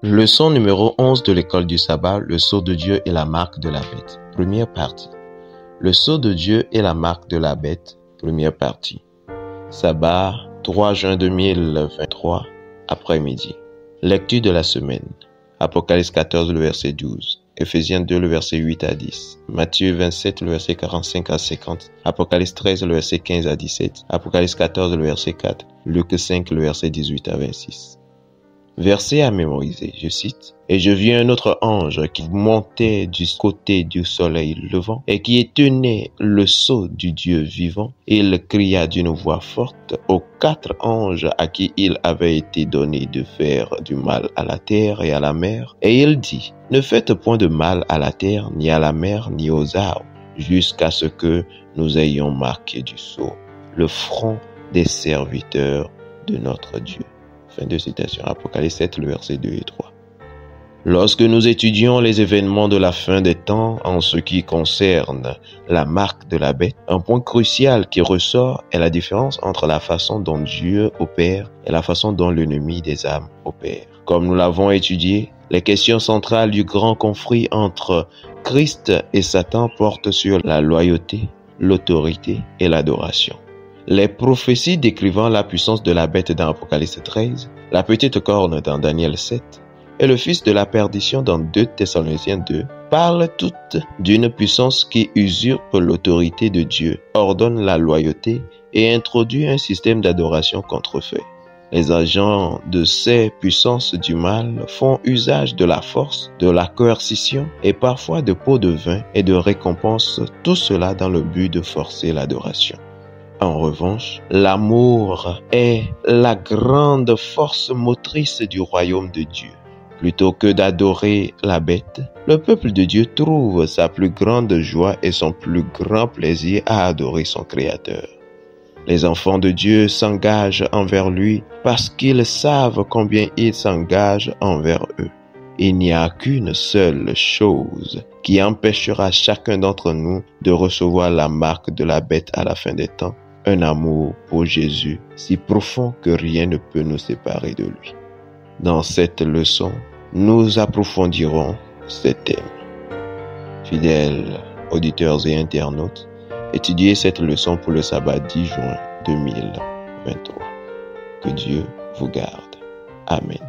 Leçon numéro 11 de l'école du sabbat, le sceau de Dieu et la marque de la bête. Première partie. Le sceau de Dieu et la marque de la bête. Première partie. Sabbat, 3 juin 2023, après-midi. Lecture de la semaine. Apocalypse 14, le verset 12. Ephésiens 2, le verset 8 à 10. Matthieu 27, le verset 45 à 50. Apocalypse 13, le verset 15 à 17. Apocalypse 14, le verset 4. Luc 5, le verset 18 à 26. Verset à mémoriser, je cite. « Et je vis un autre ange qui montait du côté du soleil levant et qui tenait le sceau du Dieu vivant. Il cria d'une voix forte aux 4 anges à qui il avait été donné de faire du mal à la terre et à la mer. Et il dit, ne faites point de mal à la terre, ni à la mer, ni aux arbres, jusqu'à ce que nous ayons marqué du sceau le front des serviteurs de notre Dieu. » Fin de citation. Apocalypse 7, le verset 2 et 3. Lorsque nous étudions les événements de la fin des temps en ce qui concerne la marque de la bête, un point crucial qui ressort est la différence entre la façon dont Dieu opère et la façon dont l'ennemi des âmes opère. Comme nous l'avons étudié, les questions centrales du grand conflit entre Christ et Satan portent sur la loyauté, l'autorité et l'adoration. Les prophéties décrivant la puissance de la bête dans Apocalypse 13, la petite corne dans Daniel 7 et le fils de la perdition dans 2 Thessaloniciens 2 parlent toutes d'une puissance qui usurpe l'autorité de Dieu, ordonne la loyauté et introduit un système d'adoration contrefait. Les agents de ces puissances du mal font usage de la force, de la coercition et parfois de pots de vin et de récompenses, tout cela dans le but de forcer l'adoration. En revanche, l'amour est la grande force motrice du royaume de Dieu. Plutôt que d'adorer la bête, le peuple de Dieu trouve sa plus grande joie et son plus grand plaisir à adorer son Créateur. Les enfants de Dieu s'engagent envers lui parce qu'ils savent combien il s'engage envers eux. Il n'y a qu'une seule chose qui empêchera chacun d'entre nous de recevoir la marque de la bête à la fin des temps. Un amour pour Jésus si profond que rien ne peut nous séparer de lui. Dans cette leçon, nous approfondirons ces thèmes. Fidèles auditeurs et internautes, étudiez cette leçon pour le sabbat 10 juin 2023. Que Dieu vous garde. Amen.